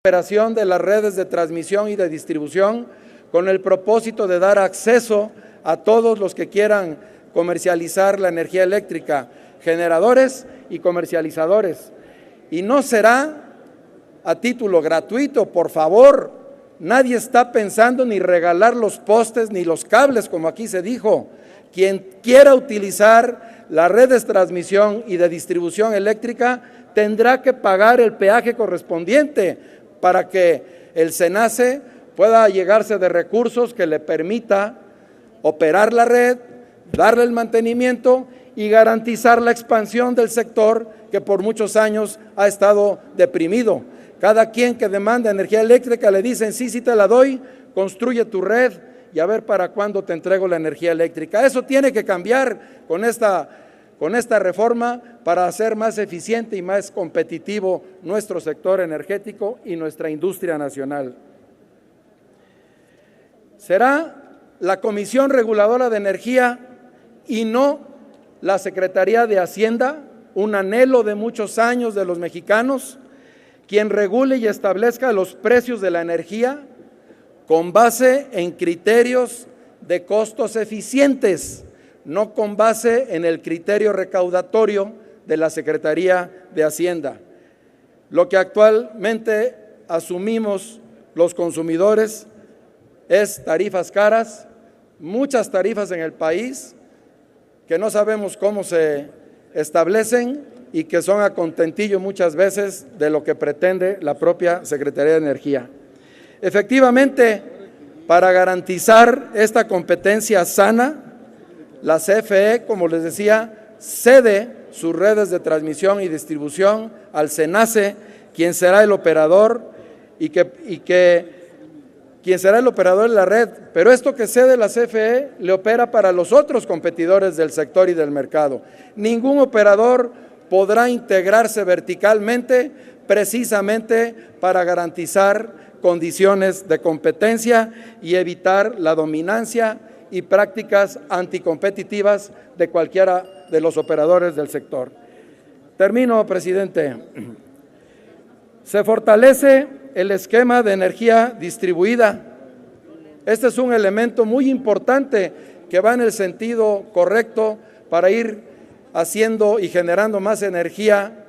operación de las redes de transmisión y de distribución con el propósito de dar acceso a todos los que quieran comercializar la energía eléctrica, generadores y comercializadores. Y no será a título gratuito, por favor. Nadie está pensando ni regalar los postes ni los cables, como aquí se dijo. Quien quiera utilizar las redes de transmisión y de distribución eléctrica tendrá que pagar el peaje correspondiente para que el SENACE pueda llegarse de recursos que le permita operar la red, darle el mantenimiento y garantizar la expansión del sector que por muchos años ha estado deprimido. Cada quien que demanda energía eléctrica le dicen, sí te la doy, construye tu red y a ver para cuándo te entrego la energía eléctrica. Eso tiene que cambiar con esta reforma para hacer más eficiente y más competitivo nuestro sector energético y nuestra industria nacional. Será la Comisión Reguladora de Energía y no la Secretaría de Hacienda, un anhelo de muchos años de los mexicanos, quien regule y establezca los precios de la energía con base en criterios de costos eficientes, no con base en el criterio recaudatorio de la Secretaría de Hacienda. Lo que actualmente asumimos los consumidores es tarifas caras, muchas tarifas en el país que no sabemos cómo se establecen y que son a contentillo muchas veces de lo que pretende la propia Secretaría de Energía. Efectivamente, para garantizar esta competencia sana, la CFE, como les decía, cede sus redes de transmisión y distribución al SENACE, quien será el operador quien será el operador de la red. Pero esto que cede la CFE le opera para los otros competidores del sector y del mercado. Ningún operador podrá integrarse verticalmente precisamente para garantizar condiciones de competencia y evitar la dominancia y prácticas anticompetitivas de cualquiera de los operadores del sector. Termino, presidente. Se fortalece el esquema de energía distribuida. Este es un elemento muy importante que va en el sentido correcto para ir haciendo y generando más energía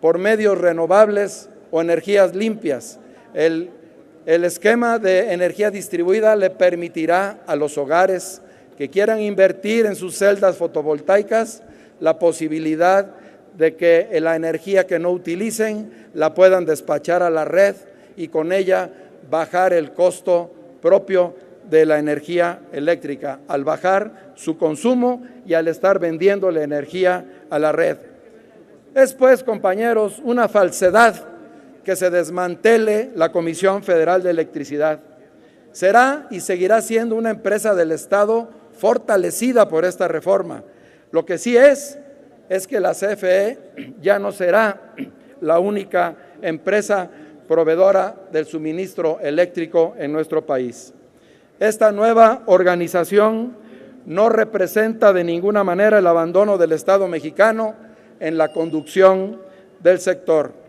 por medios renovables o energías limpias. El esquema de energía distribuida le permitirá a los hogares que quieran invertir en sus celdas fotovoltaicas la posibilidad de que la energía que no utilicen la puedan despachar a la red y con ella bajar el costo propio de la energía eléctrica, al bajar su consumo y al estar vendiendo la energía a la red. Es pues, compañeros, una falsedad que se desmantele la Comisión Federal de Electricidad. Será y seguirá siendo una empresa del Estado fortalecida por esta reforma. Lo que sí es que la CFE ya no será la única empresa proveedora del suministro eléctrico en nuestro país. Esta nueva organización no representa de ninguna manera el abandono del Estado mexicano en la conducción del sector.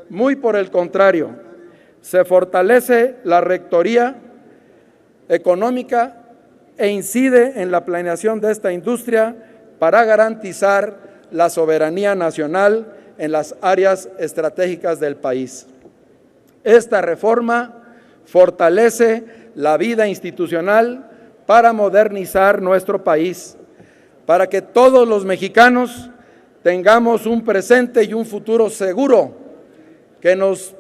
Muy por el contrario, se fortalece la rectoría económica e incide en la planeación de esta industria para garantizar la soberanía nacional en las áreas estratégicas del país. Esta reforma fortalece la vida institucional para modernizar nuestro país, para que todos los mexicanos tengamos un presente y un futuro seguro, que nos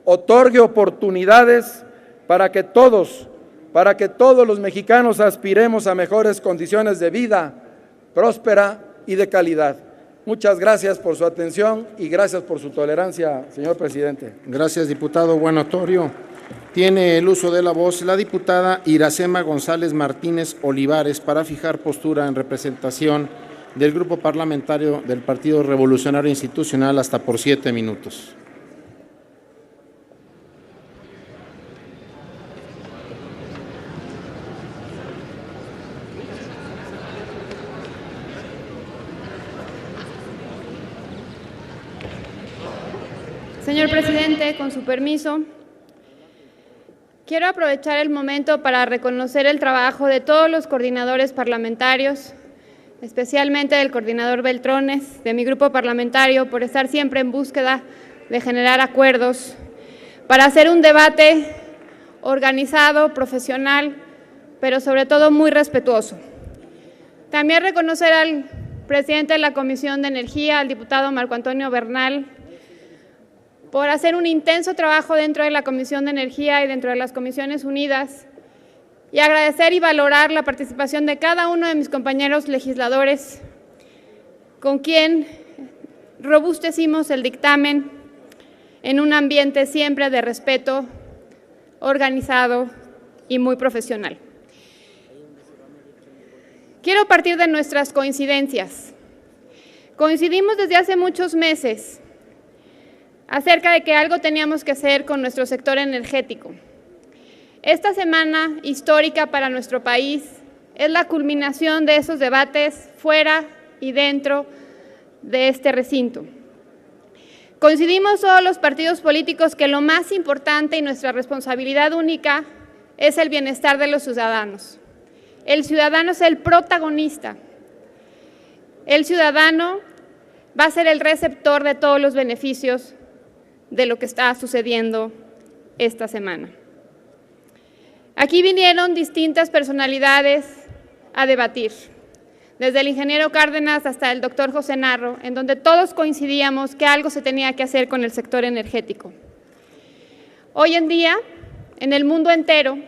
otorgue oportunidades para que todos los mexicanos aspiremos a mejores condiciones de vida próspera y de calidad. Muchas gracias por su atención y gracias por su tolerancia, señor presidente. Gracias, diputado Buenotorio. Tiene el uso de la voz la diputada Iracema González Martínez Olivares para fijar postura en representación del Grupo Parlamentario del Partido Revolucionario Institucional hasta por 7 minutos. Señor Señor presidente, con su permiso, quiero aprovechar el momento para reconocer el trabajo de todos los coordinadores parlamentarios, especialmente del coordinador Beltrones, de mi grupo parlamentario, por estar siempre en búsqueda de generar acuerdos para hacer un debate organizado, profesional, pero sobre todo muy respetuoso. También reconocer al presidente de la Comisión de Energía, al diputado Marco Antonio Bernal, por hacer un intenso trabajo dentro de la Comisión de Energía y dentro de las Comisiones Unidas, y agradecer y valorar la participación de cada uno de mis compañeros legisladores, con quien robustecimos el dictamen en un ambiente siempre de respeto, organizado y muy profesional. Quiero partir de nuestras coincidencias. Coincidimos desde hace muchos meses acerca de que algo teníamos que hacer con nuestro sector energético. Esta semana histórica para nuestro país es la culminación de esos debates fuera y dentro de este recinto. Coincidimos todos los partidos políticos que lo más importante y nuestra responsabilidad única es el bienestar de los ciudadanos. El ciudadano es el protagonista. El ciudadano va a ser el receptor de todos los beneficios de lo que está sucediendo esta semana. Aquí vinieron distintas personalidades a debatir, desde el ingeniero Cárdenas hasta el doctor José Narro, en donde todos coincidíamos que algo se tenía que hacer con el sector energético. Hoy en día, en el mundo entero,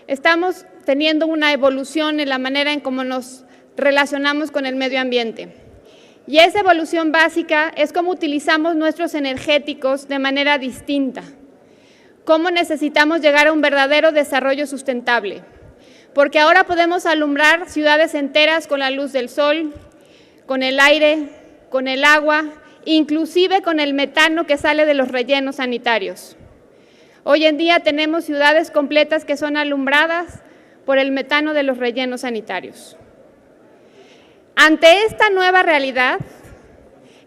estamos teniendo una evolución en la manera en cómo nos relacionamos con el medio ambiente. Y esa evolución básica es cómo utilizamos nuestros energéticos de manera distinta, cómo necesitamos llegar a un verdadero desarrollo sustentable, porque ahora podemos alumbrar ciudades enteras con la luz del sol, con el aire, con el agua, inclusive con el metano que sale de los rellenos sanitarios. Hoy en día tenemos ciudades completas que son alumbradas por el metano de los rellenos sanitarios. Ante esta nueva realidad,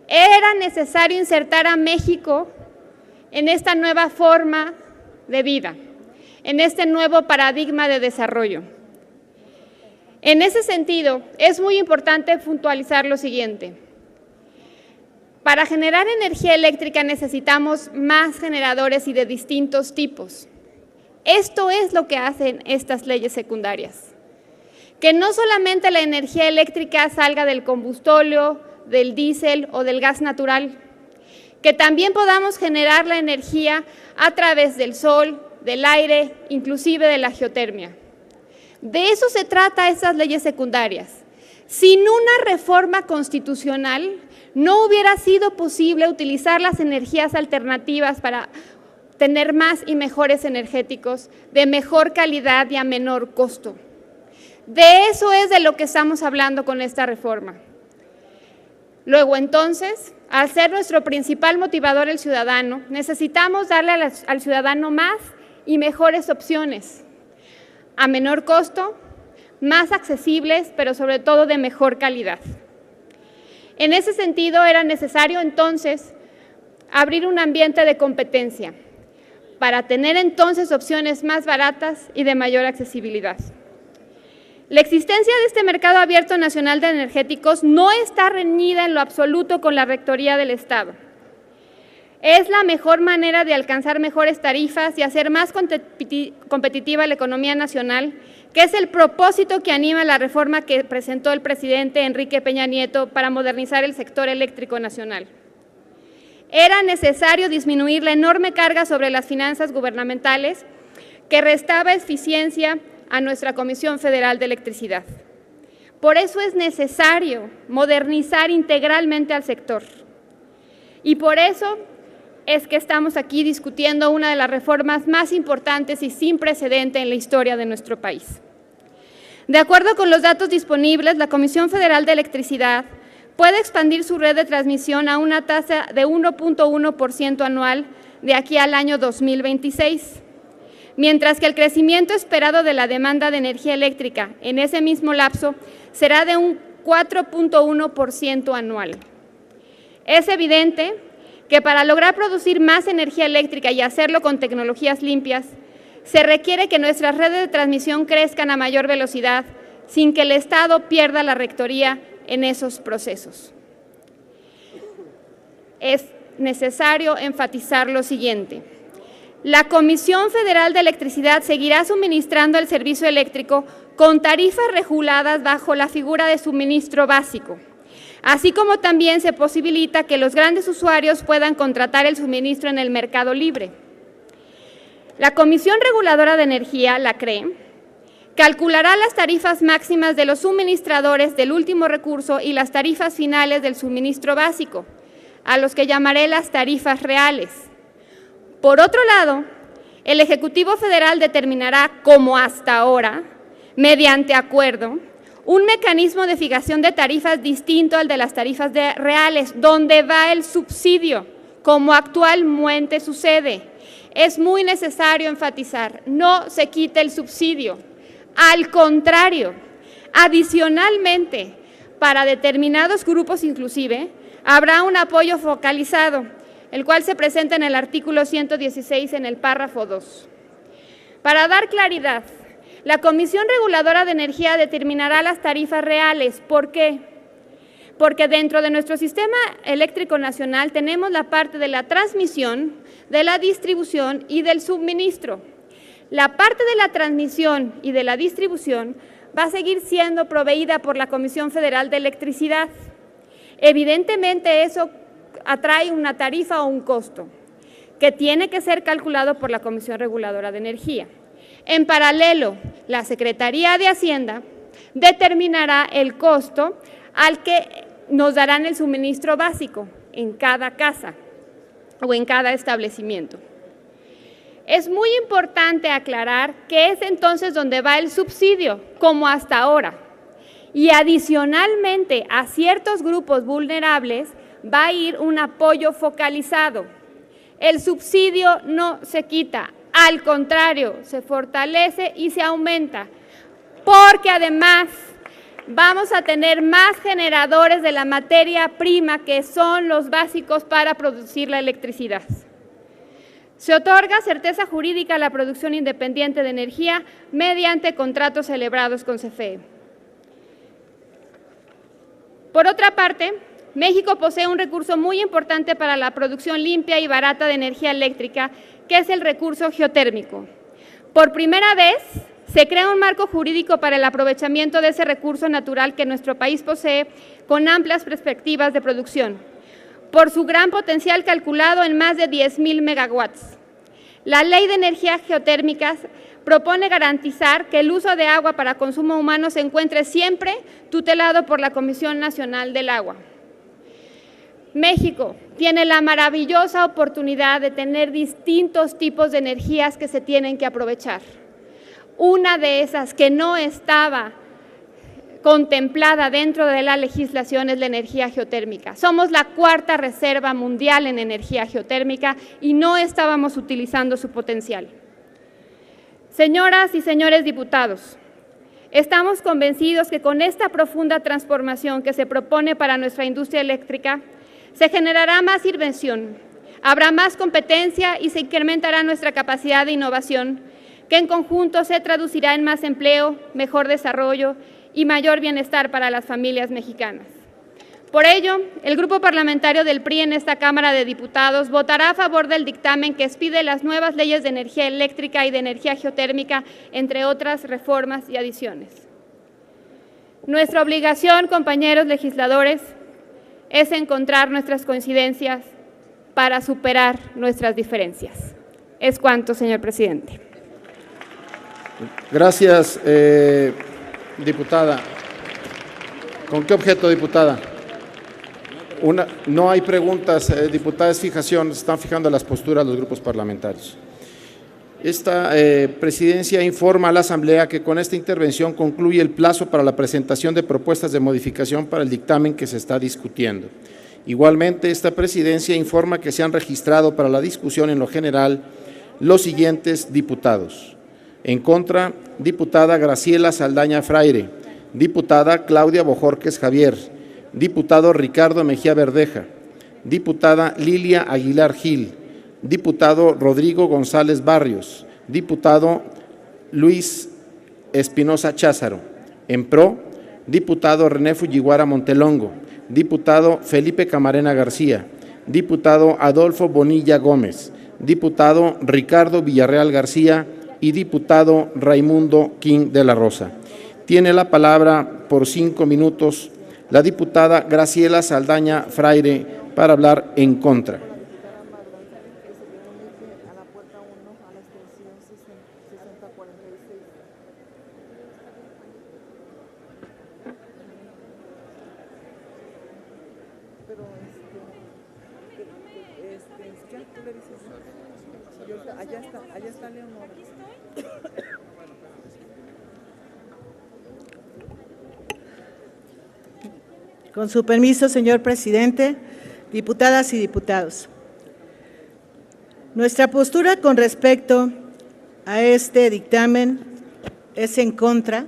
era necesario insertar a México en esta nueva forma de vida, en este nuevo paradigma de desarrollo. En ese sentido, es muy importante puntualizar lo siguiente. Para generar energía eléctrica necesitamos más generadores y de distintos tipos. Esto es lo que hacen estas leyes secundarias. Que no solamente la energía eléctrica salga del combustóleo, del diésel o del gas natural, que también podamos generar la energía a través del sol, del aire, inclusive de la geotermia. De eso se trata estas leyes secundarias. Sin una reforma constitucional, no hubiera sido posible utilizar las energías alternativas para tener más y mejores energéticos de mejor calidad y a menor costo. De eso es de lo que estamos hablando con esta reforma. Luego, entonces, al ser nuestro principal motivador el ciudadano, necesitamos darle al ciudadano más y mejores opciones, a menor costo, más accesibles, pero sobre todo de mejor calidad. En ese sentido, era necesario entonces abrir un ambiente de competencia para tener entonces opciones más baratas y de mayor accesibilidad. La existencia de este mercado abierto nacional de energéticos no está reñida en lo absoluto con la Rectoría del Estado. Es la mejor manera de alcanzar mejores tarifas y hacer más competitiva la economía nacional, que es el propósito que anima la reforma que presentó el presidente Enrique Peña Nieto para modernizar el sector eléctrico nacional. Era necesario disminuir la enorme carga sobre las finanzas gubernamentales que restaba eficiencia a nuestra Comisión Federal de Electricidad. Por eso es necesario modernizar integralmente al sector. Y por eso es que estamos aquí discutiendo una de las reformas más importantes y sin precedente en la historia de nuestro país. De acuerdo con los datos disponibles, la Comisión Federal de Electricidad puede expandir su red de transmisión a una tasa de 1.1% anual de aquí al año 2026. Mientras que el crecimiento esperado de la demanda de energía eléctrica en ese mismo lapso será de un 4.1% anual. Es evidente que para lograr producir más energía eléctrica y hacerlo con tecnologías limpias, se requiere que nuestras redes de transmisión crezcan a mayor velocidad sin que el Estado pierda la rectoría en esos procesos. Es necesario enfatizar lo siguiente. La Comisión Federal de Electricidad seguirá suministrando el servicio eléctrico con tarifas reguladas bajo la figura de suministro básico, así como también se posibilita que los grandes usuarios puedan contratar el suministro en el mercado libre. La Comisión Reguladora de Energía, la CRE, calculará las tarifas máximas de los suministradores del último recurso y las tarifas finales del suministro básico, a los que llamaré las tarifas reales. Por otro lado, el Ejecutivo Federal determinará, como hasta ahora, mediante acuerdo, un mecanismo de fijación de tarifas distinto al de las tarifas reales, donde va el subsidio, como actualmente sucede. Es muy necesario enfatizar, no se quita el subsidio. Al contrario, adicionalmente, para determinados grupos inclusive, habrá un apoyo focalizado, el cual se presenta en el artículo 116 en el párrafo 2. Para dar claridad, la Comisión Reguladora de Energía determinará las tarifas reales. ¿Por qué? Porque dentro de nuestro sistema eléctrico nacional tenemos la parte de la transmisión, de la distribución y del suministro. La parte de la transmisión y de la distribución va a seguir siendo proveída por la Comisión Federal de Electricidad. Evidentemente, eso atrae una tarifa o un costo que tiene que ser calculado por la Comisión Reguladora de Energía. En paralelo, la Secretaría de Hacienda determinará el costo al que nos darán el suministro básico en cada casa o en cada establecimiento. Es muy importante aclarar que es entonces donde va el subsidio, como hasta ahora. Y adicionalmente a ciertos grupos vulnerables va a ir un apoyo focalizado. El subsidio no se quita, al contrario, se fortalece y se aumenta, porque además vamos a tener más generadores de la materia prima que son los básicos para producir la electricidad. Se otorga certeza jurídica a la producción independiente de energía mediante contratos celebrados con CFE. Por otra parte, México posee un recurso muy importante para la producción limpia y barata de energía eléctrica, que es el recurso geotérmico. Por primera vez, se crea un marco jurídico para el aprovechamiento de ese recurso natural que nuestro país posee con amplias perspectivas de producción, por su gran potencial calculado en más de 10,000 megawatts. La Ley de Energías Geotérmicas propone garantizar que el uso de agua para consumo humano se encuentre siempre tutelado por la Comisión Nacional del Agua. México tiene la maravillosa oportunidad de tener distintos tipos de energías que se tienen que aprovechar. Una de esas que no estaba contemplada dentro de la legislación es la energía geotérmica. Somos la cuarta reserva mundial en energía geotérmica y no estábamos utilizando su potencial. Señoras y señores diputados, estamos convencidos que con esta profunda transformación que se propone para nuestra industria eléctrica, se generará más inversión, habrá más competencia y se incrementará nuestra capacidad de innovación, que en conjunto se traducirá en más empleo, mejor desarrollo y mayor bienestar para las familias mexicanas. Por ello, el Grupo Parlamentario del PRI en esta Cámara de Diputados votará a favor del dictamen que expide las nuevas leyes de energía eléctrica y de energía geotérmica, entre otras reformas y adiciones. Nuestra obligación, compañeros legisladores, es encontrar nuestras coincidencias para superar nuestras diferencias. Es cuanto, señor presidente. Gracias, diputada. ¿Con qué objeto, diputada? No hay preguntas, diputada, es fijación, están fijando las posturas los grupos parlamentarios. Esta presidencia informa a la Asamblea que con esta intervención concluye el plazo para la presentación de propuestas de modificación para el dictamen que se está discutiendo. Igualmente, esta presidencia informa que se han registrado para la discusión en lo general los siguientes diputados. En contra, diputada Graciela Saldaña Fraire, diputada Claudia Bojórquez Javier, diputado Ricardo Mejía Verdeja, diputada Lilia Aguilar Gil, diputado Rodrigo González Barrios, diputado Luis Espinosa Cházaro. En pro, diputado René Fujiwara Montelongo, diputado Felipe Camarena García, diputado Adolfo Bonilla Gómez, diputado Ricardo Villarreal García y diputado Raimundo King de la Rosa. Tiene la palabra por 5 minutos la diputada Graciela Saldaña Fraire para hablar en contra. Allá está Leonora. Con su permiso, señor presidente, diputadas y diputados. Nuestra postura con respecto a este dictamen es en contra,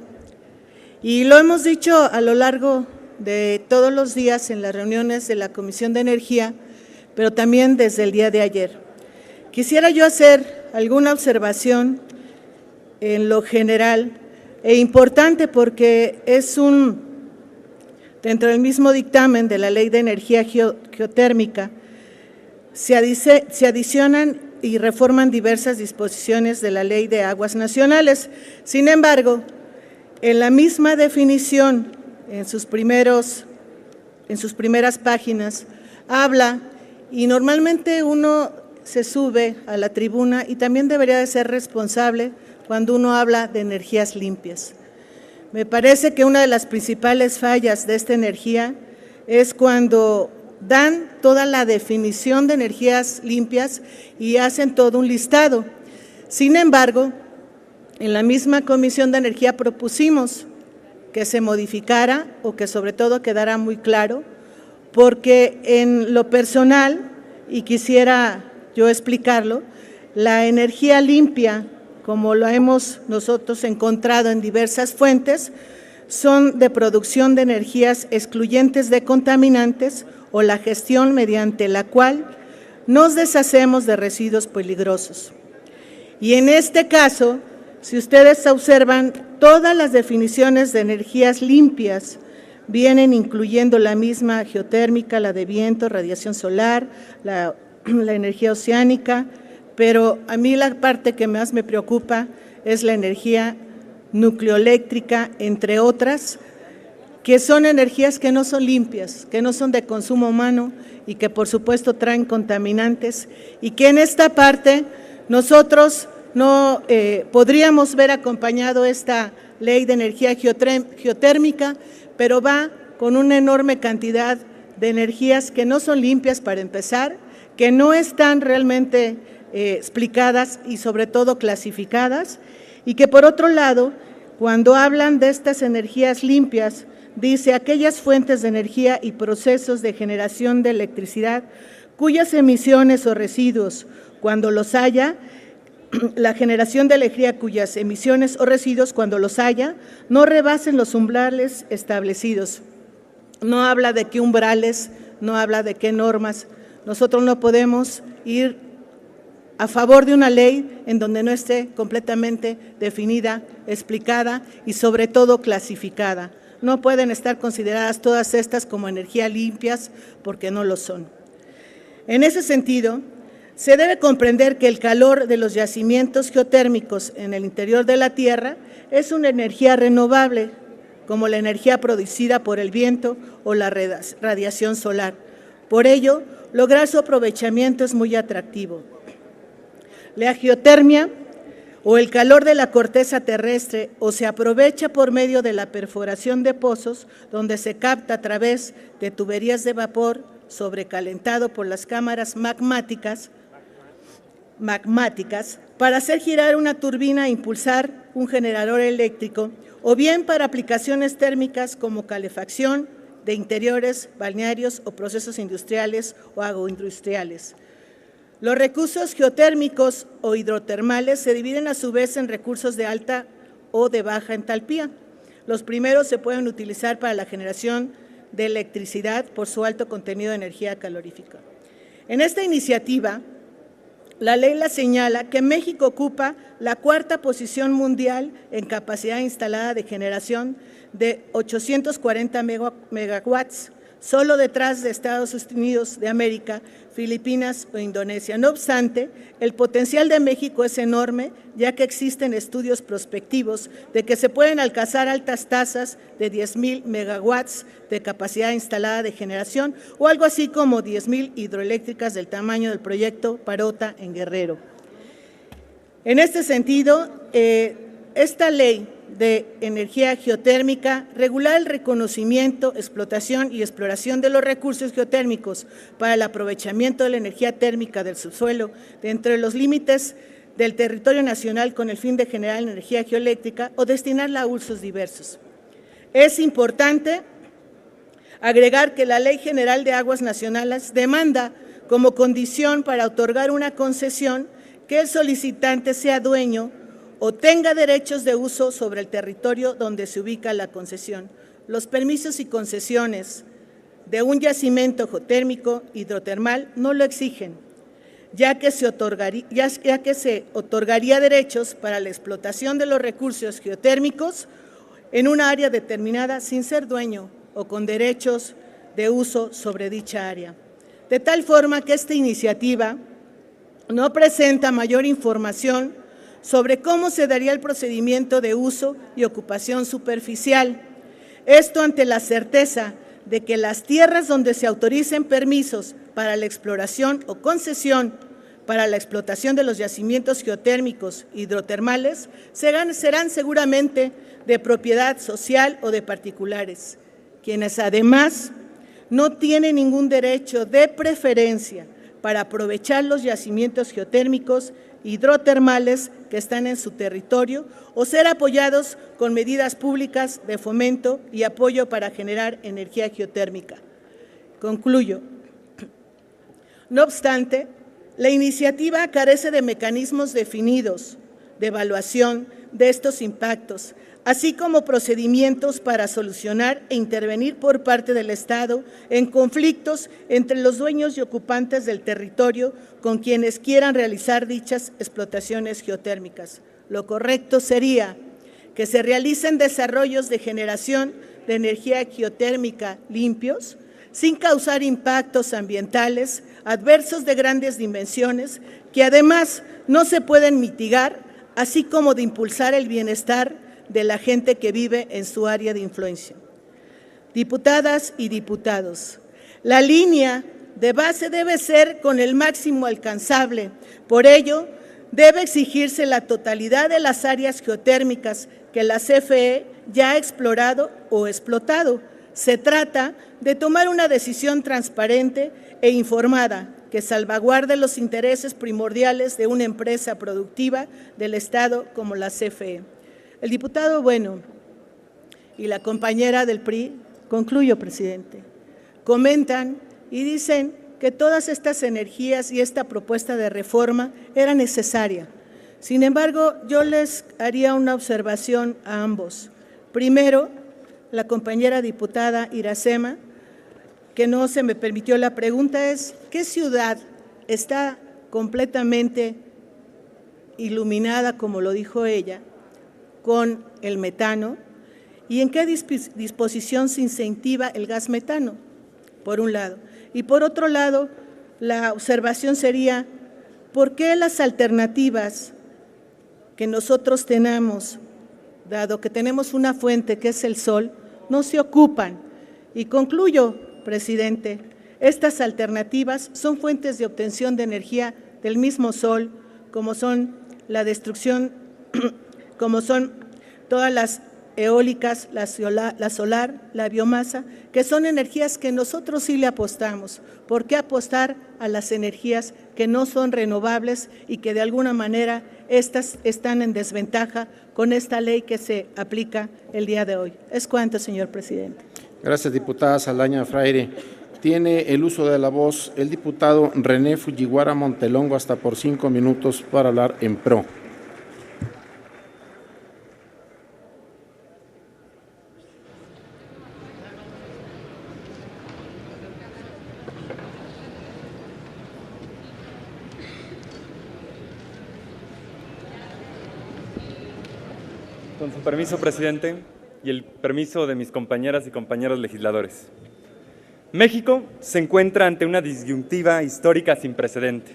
y lo hemos dicho a lo largo de todos los días en las reuniones de la Comisión de Energía, pero también desde el día de ayer. Quisiera yo hacer alguna observación en lo general e importante porque es dentro del mismo dictamen de la Ley de Energía Geotérmica, se adicionan y reforman diversas disposiciones de la Ley de Aguas Nacionales. Sin embargo, en la misma definición, en sus primeras páginas, habla, y normalmente uno se sube a la tribuna y también debería de ser responsable cuando uno habla de energías limpias. Me parece que una de las principales fallas de esta energía es cuando dan toda la definición de energías limpias y hacen todo un listado. Sin embargo, en la misma Comisión de Energía propusimos que se modificara o que sobre todo quedara muy claro, porque en lo personal, y quisiera yo explicarlo, la energía limpia, como lo hemos nosotros encontrado en diversas fuentes, son de producción de energías excluyentes de contaminantes o la gestión mediante la cual nos deshacemos de residuos peligrosos. Y en este caso, si ustedes observan, todas las definiciones de energías limpias vienen incluyendo la misma geotérmica, la de viento, radiación solar, la energía oceánica, pero a mí la parte que más me preocupa es la energía nucleoeléctrica, entre otras, que son energías que no son limpias, que no son de consumo humano y que por supuesto traen contaminantes, y que en esta parte nosotros no podríamos ver acompañado esta ley de energía geotérmica, pero va con una enorme cantidad de energías que no son limpias para empezar, que no están realmente explicadas y sobre todo clasificadas, y que por otro lado, cuando hablan de estas energías limpias, dice aquellas fuentes de energía y procesos de generación de electricidad cuyas emisiones o residuos, cuando los haya, la generación de energía cuyas emisiones o residuos, cuando los haya, no rebasen los umbrales establecidos. No habla de qué umbrales, no habla de qué normas. Nosotros no podemos ir a favor de una ley en donde no esté completamente definida, explicada y sobre todo clasificada. No pueden estar consideradas todas estas como energías limpias porque no lo son. En ese sentido, se debe comprender que el calor de los yacimientos geotérmicos en el interior de la Tierra es una energía renovable, como la energía producida por el viento o la radiación solar. Por ello, lograr su aprovechamiento es muy atractivo. La geotermia o el calor de la corteza terrestre o se aprovecha por medio de la perforación de pozos donde se capta a través de tuberías de vapor sobrecalentado por las cámaras magmáticas para hacer girar una turbina e impulsar un generador eléctrico, o bien para aplicaciones térmicas como calefacción de interiores, balnearios o procesos industriales o agroindustriales. Los recursos geotérmicos o hidrotermales se dividen a su vez en recursos de alta o de baja entalpía. Los primeros se pueden utilizar para la generación de electricidad por su alto contenido de energía calorífica. En esta iniciativa, la ley la señala que México ocupa la cuarta posición mundial en capacidad instalada de generación de 840 megawatts, solo detrás de Estados Unidos de América, Filipinas o Indonesia. No obstante, el potencial de México es enorme, ya que existen estudios prospectivos de que se pueden alcanzar altas tasas de 10,000 megawatts de capacidad instalada de generación o algo así como 10,000 hidroeléctricas del tamaño del proyecto Parota en Guerrero. En este sentido, esta ley de energía geotérmica regular el reconocimiento, explotación y exploración de los recursos geotérmicos para el aprovechamiento de la energía térmica del subsuelo dentro de los límites del territorio nacional con el fin de generar energía geoeléctrica o destinarla a usos diversos. Es importante agregar que la Ley General de Aguas Nacionales demanda como condición para otorgar una concesión que el solicitante sea dueño o tenga derechos de uso sobre el territorio donde se ubica la concesión. Los permisos y concesiones de un yacimiento geotérmico hidrotermal no lo exigen, ya que se otorgaría derechos para la explotación de los recursos geotérmicos en un área determinada sin ser dueño o con derechos de uso sobre dicha área. De tal forma que esta iniciativa no presenta mayor información sobre cómo se daría el procedimiento de uso y ocupación superficial. Esto ante la certeza de que las tierras donde se autoricen permisos para la exploración o concesión para la explotación de los yacimientos geotérmicos hidrotermales serán seguramente de propiedad social o de particulares, quienes además no tienen ningún derecho de preferencia para aprovechar los yacimientos geotérmicos hidrotermales que están en su territorio o ser apoyados con medidas públicas de fomento y apoyo para generar energía geotérmica. Concluyo. No obstante, la iniciativa carece de mecanismos definidos de evaluación de estos impactos, así como procedimientos para solucionar e intervenir por parte del Estado en conflictos entre los dueños y ocupantes del territorio con quienes quieran realizar dichas explotaciones geotérmicas. Lo correcto sería que se realicen desarrollos de generación de energía geotérmica limpios, sin causar impactos ambientales adversos de grandes dimensiones, que además no se pueden mitigar, así como de impulsar el bienestar de la gente que vive en su área de influencia. Diputadas y diputados, la línea de base debe ser con el máximo alcanzable. Por ello, debe exigirse la totalidad de las áreas geotérmicas que la CFE ya ha explorado o explotado. Se trata de tomar una decisión transparente e informada que salvaguarde los intereses primordiales de una empresa productiva del Estado como la CFE. El diputado Bueno y la compañera del PRI, concluyo, presidente, comentan y dicen que todas estas energías y esta propuesta de reforma era necesaria. Sin embargo, yo les haría una observación a ambos. Primero, la compañera diputada Iracema, que no se me permitió la pregunta, es ¿qué ciudad está completamente iluminada, como lo dijo ella, con el metano, y en qué disposición se incentiva el gas metano, por un lado? Y por otro lado, la observación sería, ¿por qué las alternativas que nosotros tenemos, dado que tenemos una fuente que es el sol, no se ocupan? Y concluyo, presidente, estas alternativas son fuentes de obtención de energía del mismo sol, como son la destrucción, como son todas las eólicas, la solar, la biomasa, que son energías que nosotros sí le apostamos. ¿Por qué apostar a las energías que no son renovables y que de alguna manera estas están en desventaja con esta ley que se aplica el día de hoy? Es cuanto, señor presidente. Gracias, diputada Saldaña Fraire. Tiene el uso de la voz el diputado René Fujiwara Montelongo hasta por 5 minutos para hablar en pro. Con su permiso, presidente, y el permiso de mis compañeras y compañeros legisladores. México se encuentra ante una disyuntiva histórica sin precedente.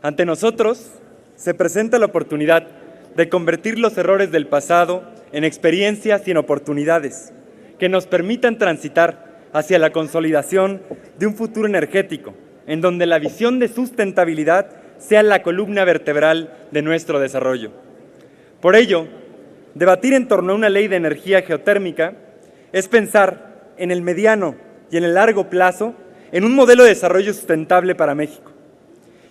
Ante nosotros se presenta la oportunidad de convertir los errores del pasado en experiencias y en oportunidades que nos permitan transitar hacia la consolidación de un futuro energético, en donde la visión de sustentabilidad sea la columna vertebral de nuestro desarrollo. Por ello, debatir en torno a una ley de energía geotérmica es pensar en el mediano y en el largo plazo en un modelo de desarrollo sustentable para México.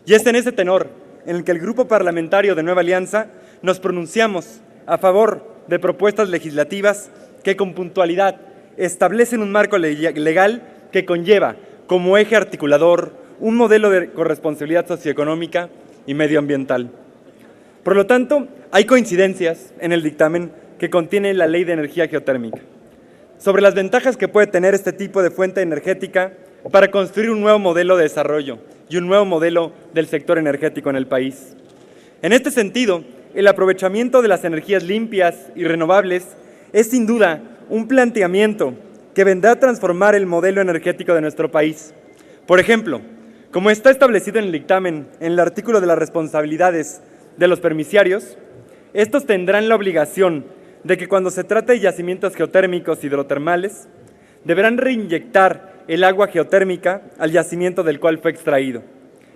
Y es en ese tenor en el que el Grupo Parlamentario de Nueva Alianza nos pronunciamos a favor de propuestas legislativas que con puntualidad establecen un marco legal que conlleva como eje articulador un modelo de corresponsabilidad socioeconómica y medioambiental. Por lo tanto, hay coincidencias en el dictamen que contiene la Ley de Energía Geotérmica sobre las ventajas que puede tener este tipo de fuente energética para construir un nuevo modelo de desarrollo y un nuevo modelo del sector energético en el país. En este sentido, el aprovechamiento de las energías limpias y renovables es sin duda un planteamiento que vendrá a transformar el modelo energético de nuestro país. Por ejemplo, como está establecido en el dictamen, en el artículo de las responsabilidades de los permisiarios, estos tendrán la obligación de que cuando se trate de yacimientos geotérmicos hidrotermales, deberán reinyectar el agua geotérmica al yacimiento del cual fue extraído.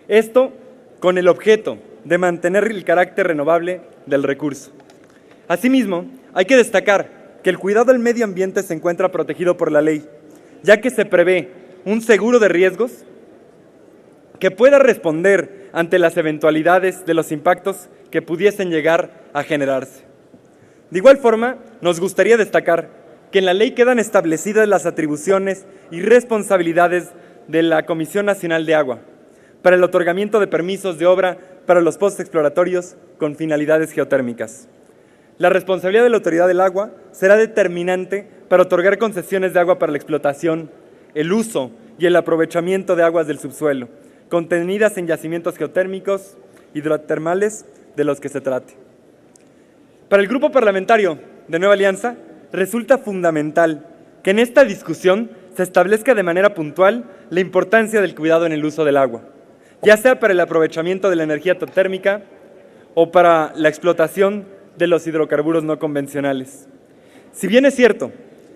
Esto con el objeto de mantener el carácter renovable del recurso. Asimismo, hay que destacar que el cuidado del medio ambiente se encuentra protegido por la ley, ya que se prevé un seguro de riesgos que pueda responder ante las eventualidades de los impactos que pudiesen llegar a generarse. De igual forma, nos gustaría destacar que en la ley quedan establecidas las atribuciones y responsabilidades de la Comisión Nacional de Agua para el otorgamiento de permisos de obra para los pozos exploratorios con finalidades geotérmicas. La responsabilidad de la Autoridad del Agua será determinante para otorgar concesiones de agua para la explotación, el uso y el aprovechamiento de aguas del subsuelo, contenidas en yacimientos geotérmicos hidrotermales de los que se trate. Para el Grupo Parlamentario de Nueva Alianza, resulta fundamental que en esta discusión se establezca de manera puntual la importancia del cuidado en el uso del agua, ya sea para el aprovechamiento de la energía térmica o para la explotación de los hidrocarburos no convencionales. Si bien es cierto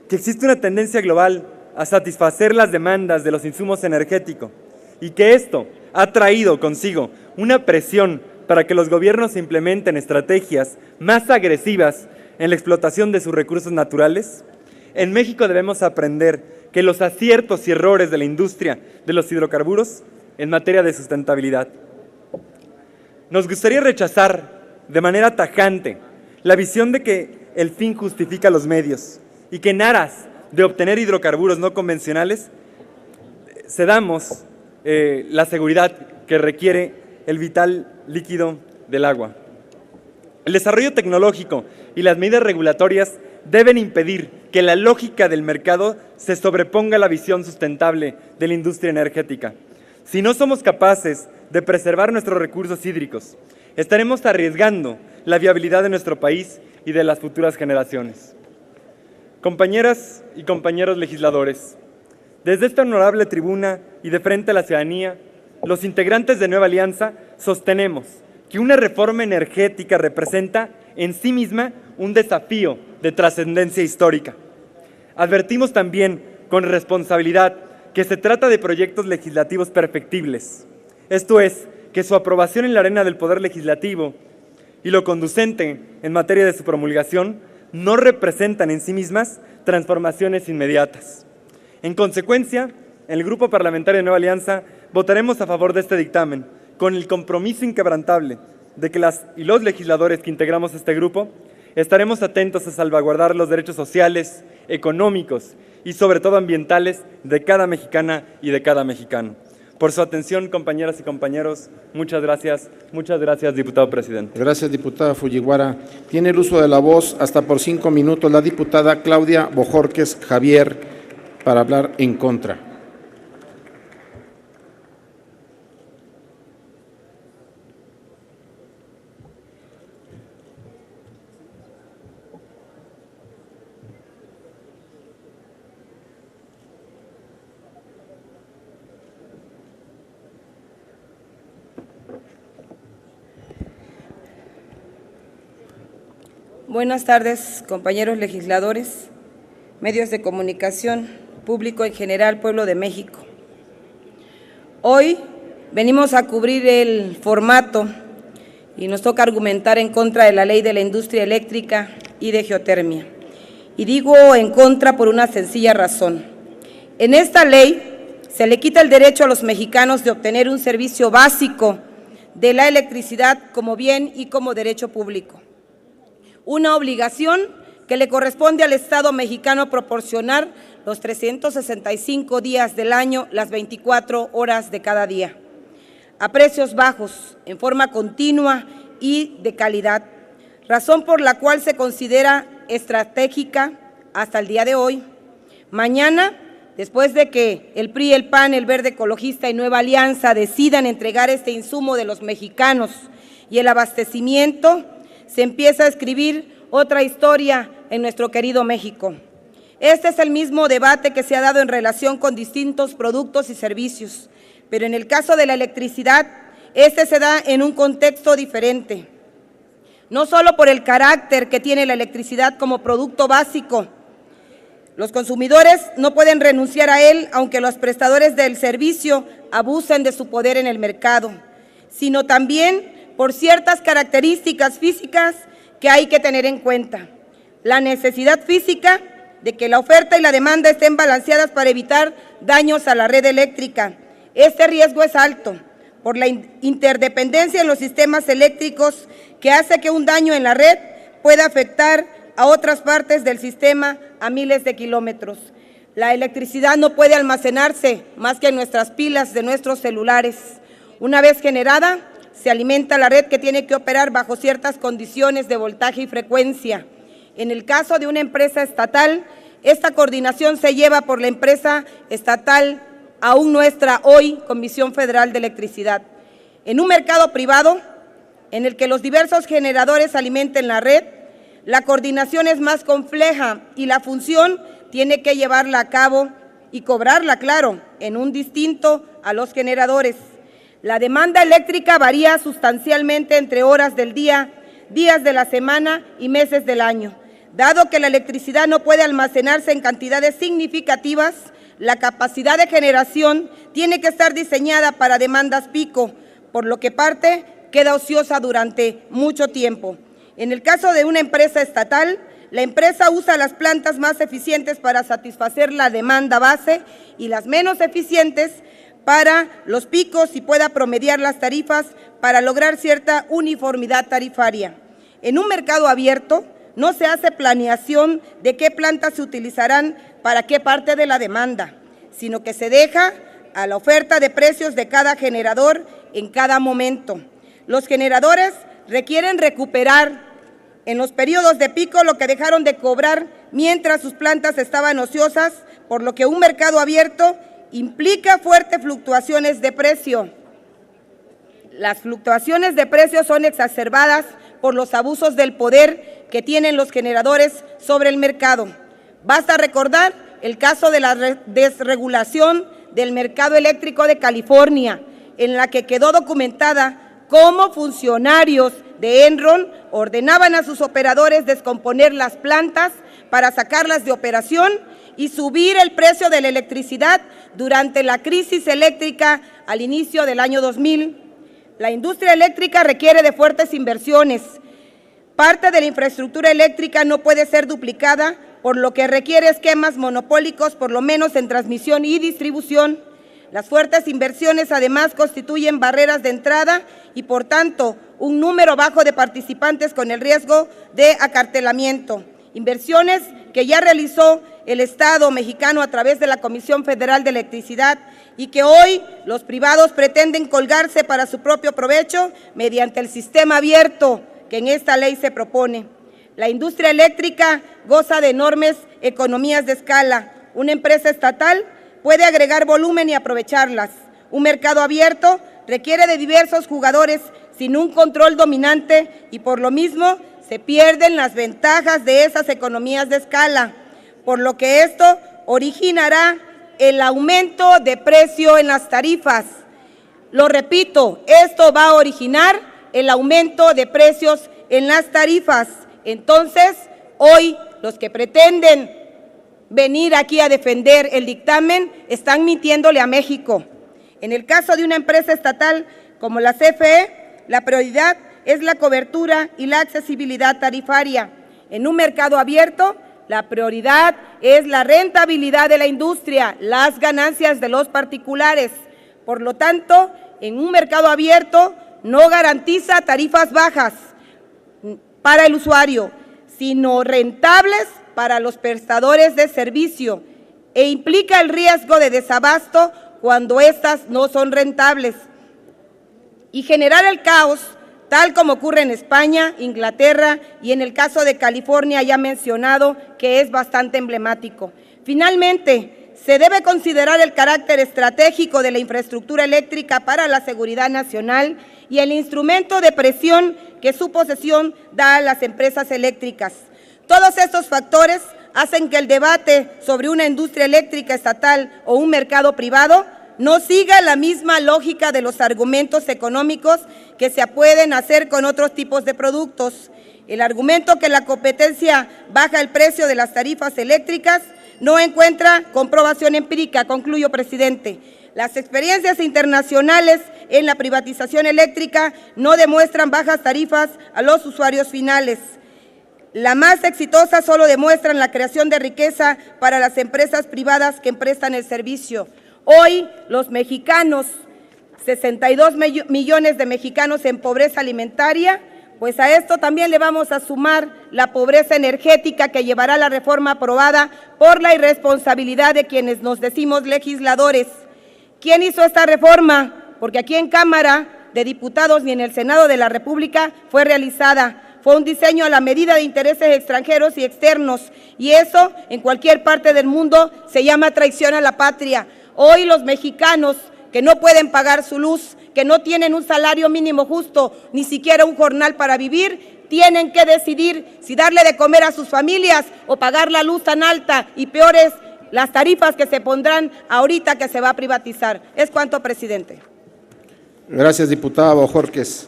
que existe una tendencia global a satisfacer las demandas de los insumos energéticos y que esto ha traído consigo una presión para que los gobiernos implementen estrategias más agresivas en la explotación de sus recursos naturales, en México debemos aprender que los aciertos y errores de la industria de los hidrocarburos en materia de sustentabilidad. Nos gustaría rechazar de manera tajante la visión de que el fin justifica los medios y que en aras de obtener hidrocarburos no convencionales cedamos la seguridad que requiere el vital líquido del agua. El desarrollo tecnológico y las medidas regulatorias deben impedir que la lógica del mercado se sobreponga a la visión sustentable de la industria energética. Si no somos capaces de preservar nuestros recursos hídricos, estaremos arriesgando la viabilidad de nuestro país y de las futuras generaciones. Compañeras y compañeros legisladores, desde esta honorable tribuna y de frente a la ciudadanía, los integrantes de Nueva Alianza sostenemos que una reforma energética representa en sí misma un desafío de trascendencia histórica. Advertimos también con responsabilidad que se trata de proyectos legislativos perfectibles, esto es, que su aprobación en la arena del Poder Legislativo y lo conducente en materia de su promulgación no representan en sí mismas transformaciones inmediatas. En consecuencia, el Grupo Parlamentario de Nueva Alianza votaremos a favor de este dictamen, con el compromiso inquebrantable de que las y los legisladores que integramos este grupo estaremos atentos a salvaguardar los derechos sociales, económicos y sobre todo ambientales de cada mexicana y de cada mexicano. Por su atención, compañeras y compañeros, muchas gracias, diputado presidente. Gracias, diputada Fujiwara. Tiene el uso de la voz hasta por 5 minutos la diputada Claudia Bojorquez Javier para hablar en contra. Buenas tardes, compañeros legisladores, medios de comunicación, público en general, pueblo de México. Hoy venimos a cubrir el formato y nos toca argumentar en contra de la Ley de la Industria Eléctrica y de Geotermia. Y digo en contra por una sencilla razón. En esta ley se le quita el derecho a los mexicanos de obtener un servicio básico de la electricidad como bien y como derecho público. Una obligación que le corresponde al Estado mexicano proporcionar los 365 días del año, las 24 horas de cada día, a precios bajos, en forma continua y de calidad, razón por la cual se considera estratégica hasta el día de hoy. Mañana, después de que el PRI, el PAN, el Verde Ecologista y Nueva Alianza decidan entregar este insumo de los mexicanos y el abastecimiento, se empieza a escribir otra historia en nuestro querido México. Este es el mismo debate que se ha dado en relación con distintos productos y servicios, pero en el caso de la electricidad, este se da en un contexto diferente. No solo por el carácter que tiene la electricidad como producto básico, los consumidores no pueden renunciar a él, aunque los prestadores del servicio abusen de su poder en el mercado, sino también por ciertas características físicas que hay que tener en cuenta. La necesidad física de que la oferta y la demanda estén balanceadas para evitar daños a la red eléctrica. Este riesgo es alto por la interdependencia en los sistemas eléctricos que hace que un daño en la red pueda afectar a otras partes del sistema a miles de kilómetros. La electricidad no puede almacenarse más que en nuestras pilas de nuestros celulares. Una vez generada, se alimenta la red que tiene que operar bajo ciertas condiciones de voltaje y frecuencia. En el caso de una empresa estatal, esta coordinación se lleva por la empresa estatal, aún nuestra hoy, Comisión Federal de Electricidad. En un mercado privado, en el que los diversos generadores alimenten la red, la coordinación es más compleja y la función tiene que llevarla a cabo y cobrarla, claro, en un distinto a los generadores. La demanda eléctrica varía sustancialmente entre horas del día, días de la semana y meses del año. Dado que la electricidad no puede almacenarse en cantidades significativas, la capacidad de generación tiene que estar diseñada para demandas pico, por lo que parte queda ociosa durante mucho tiempo. En el caso de una empresa estatal, la empresa usa las plantas más eficientes para satisfacer la demanda base y las menos eficientes para los picos y pueda promediar las tarifas para lograr cierta uniformidad tarifaria. En un mercado abierto no se hace planeación de qué plantas se utilizarán para qué parte de la demanda, sino que se deja a la oferta de precios de cada generador en cada momento. Los generadores requieren recuperar en los periodos de pico lo que dejaron de cobrar mientras sus plantas estaban ociosas, por lo que un mercado abierto implica fuertes fluctuaciones de precio. Las fluctuaciones de precios son exacerbadas por los abusos del poder que tienen los generadores sobre el mercado. Basta recordar el caso de la desregulación del mercado eléctrico de California, en la que quedó documentada cómo funcionarios de Enron ordenaban a sus operadores descomponer las plantas para sacarlas de operación y subir el precio de la electricidad durante la crisis eléctrica al inicio del año 2000. La industria eléctrica requiere de fuertes inversiones. Parte de la infraestructura eléctrica no puede ser duplicada, por lo que requiere esquemas monopólicos, por lo menos en transmisión y distribución. Las fuertes inversiones además constituyen barreras de entrada y, por tanto, un número bajo de participantes con el riesgo de acartelamiento. Inversiones que ya realizó el Estado mexicano a través de la Comisión Federal de Electricidad y que hoy los privados pretenden colgarse para su propio provecho mediante el sistema abierto que en esta ley se propone. La industria eléctrica goza de enormes economías de escala. Una empresa estatal puede agregar volumen y aprovecharlas. Un mercado abierto requiere de diversos jugadores sin un control dominante y por lo mismo se pierden las ventajas de esas economías de escala, por lo que esto originará el aumento de precio en las tarifas. Lo repito, esto va a originar el aumento de precios en las tarifas Entonces, hoy los que pretenden venir aquí a defender el dictamen están mintiéndole a México. En el caso de una empresa estatal como la CFE, la prioridad es la cobertura y la accesibilidad tarifaria. En un mercado abierto, la prioridad es la rentabilidad de la industria, las ganancias de los particulares. Por lo tanto, en un mercado abierto no garantiza tarifas bajas para el usuario, sino rentables para los prestadores de servicio, e implica el riesgo de desabasto cuando estas no son rentables, y generar el caos, tal como ocurre en España, Inglaterra y en el caso de California ya mencionado, que es bastante emblemático. Finalmente, se debe considerar el carácter estratégico de la infraestructura eléctrica para la seguridad nacional y el instrumento de presión que su posesión da a las empresas eléctricas. Todos estos factores hacen que el debate sobre una industria eléctrica estatal o un mercado privado no siga la misma lógica de los argumentos económicos que se pueden hacer con otros tipos de productos. El argumento que la competencia baja el precio de las tarifas eléctricas no encuentra comprobación empírica. Concluyo, presidente. Las experiencias internacionales en la privatización eléctrica no demuestran bajas tarifas a los usuarios finales. La más exitosa solo demuestran la creación de riqueza para las empresas privadas que prestan el servicio. Hoy los mexicanos, 62 millones de mexicanos en pobreza alimentaria, pues a esto también le vamos a sumar la pobreza energética que llevará la reforma aprobada por la irresponsabilidad de quienes nos decimos legisladores. ¿Quién hizo esta reforma? Porque aquí en Cámara de Diputados ni en el Senado de la República fue realizada. Fue un diseño a la medida de intereses extranjeros y externos, y eso en cualquier parte del mundo se llama traición a la patria. Hoy los mexicanos que no pueden pagar su luz, que no tienen un salario mínimo justo, ni siquiera un jornal para vivir, tienen que decidir si darle de comer a sus familias o pagar la luz tan alta y peores las tarifas que se pondrán ahorita que se va a privatizar. Es cuanto, presidente. Gracias, diputada Bojórquez.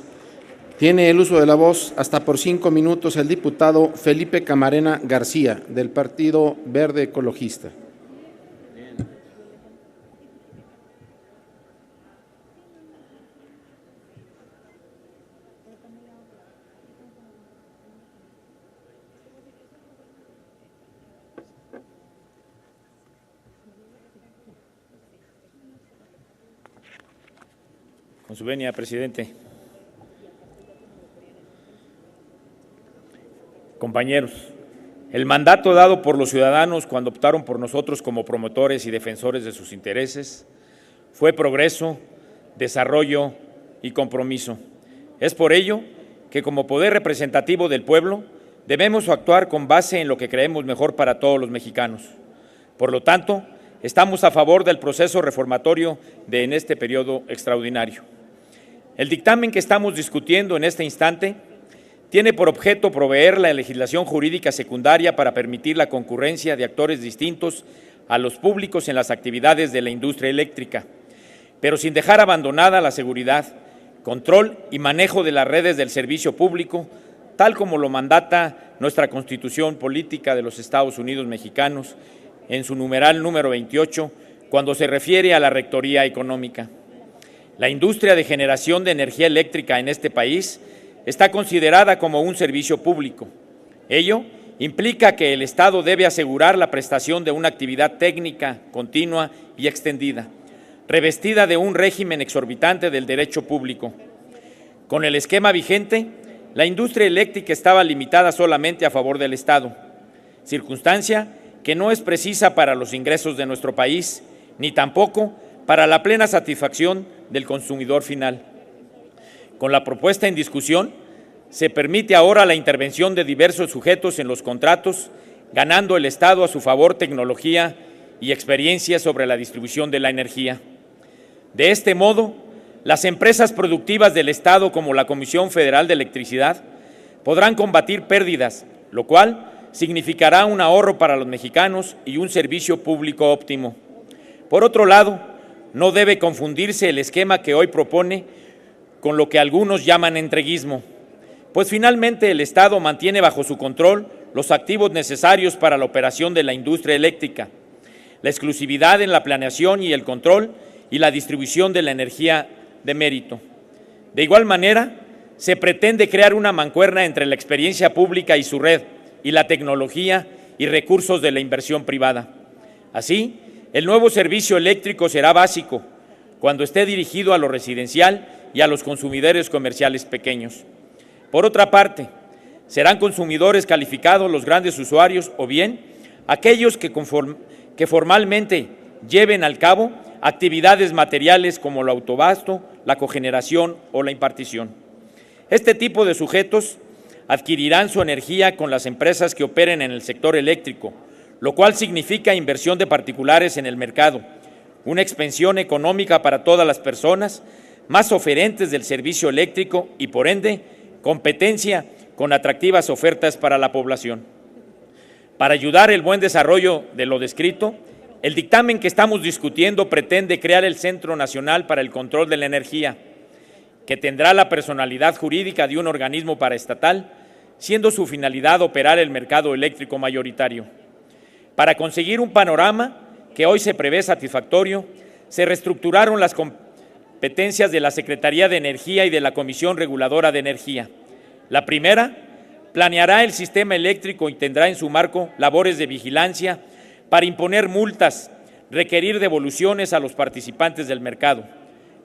Tiene el uso de la voz hasta por 5 minutos el diputado Felipe Camarena García, del Partido Verde Ecologista. Con su venia, presidente. Compañeros, el mandato dado por los ciudadanos cuando optaron por nosotros como promotores y defensores de sus intereses fue progreso, desarrollo y compromiso. Es por ello que como poder representativo del pueblo debemos actuar con base en lo que creemos mejor para todos los mexicanos. Por lo tanto, estamos a favor del proceso reformatorio en este periodo extraordinario. El dictamen que estamos discutiendo en este instante tiene por objeto proveer la legislación jurídica secundaria para permitir la concurrencia de actores distintos a los públicos en las actividades de la industria eléctrica, pero sin dejar abandonada la seguridad, control y manejo de las redes del servicio público, tal como lo mandata nuestra Constitución Política de los Estados Unidos Mexicanos en su numeral número 28, cuando se refiere a la rectoría económica. La industria de generación de energía eléctrica en este país está considerada como un servicio público. Ello implica que el Estado debe asegurar la prestación de una actividad técnica, continua y extendida, revestida de un régimen exorbitante del derecho público. Con el esquema vigente, la industria eléctrica estaba limitada solamente a favor del Estado, circunstancia que no es precisa para los ingresos de nuestro país, ni tampoco para la plena satisfacción del consumidor final. Con la propuesta en discusión, se permite ahora la intervención de diversos sujetos en los contratos, ganando el Estado a su favor tecnología y experiencia sobre la distribución de la energía. De este modo, las empresas productivas del Estado, como la Comisión Federal de Electricidad, podrán combatir pérdidas, lo cual significará un ahorro para los mexicanos y un servicio público óptimo. Por otro lado, no debe confundirse el esquema que hoy propone con lo que algunos llaman entreguismo, pues finalmente el Estado mantiene bajo su control los activos necesarios para la operación de la industria eléctrica, la exclusividad en la planeación y el control y la distribución de la energía de mérito. De igual manera, se pretende crear una mancuerna entre la experiencia pública y su red, y la tecnología y recursos de la inversión privada. Así, el nuevo servicio eléctrico será básico cuando esté dirigido a lo residencial y a los consumidores comerciales pequeños. Por otra parte, serán consumidores calificados los grandes usuarios o bien aquellos que formalmente lleven al cabo actividades materiales como el autoabasto, la cogeneración o la impartición. Este tipo de sujetos adquirirán su energía con las empresas que operen en el sector eléctrico, lo cual significa inversión de particulares en el mercado, una expansión económica para todas las personas, más oferentes del servicio eléctrico y, por ende, competencia con atractivas ofertas para la población. Para ayudar el buen desarrollo de lo descrito, el dictamen que estamos discutiendo pretende crear el Centro Nacional para el Control de la Energía, que tendrá la personalidad jurídica de un organismo paraestatal, siendo su finalidad operar el mercado eléctrico mayoritario. Para conseguir un panorama que hoy se prevé satisfactorio, se reestructuraron las competencias de la Secretaría de Energía y de la Comisión Reguladora de Energía. La primera planeará el sistema eléctrico y tendrá en su marco labores de vigilancia para imponer multas, requerir devoluciones a los participantes del mercado.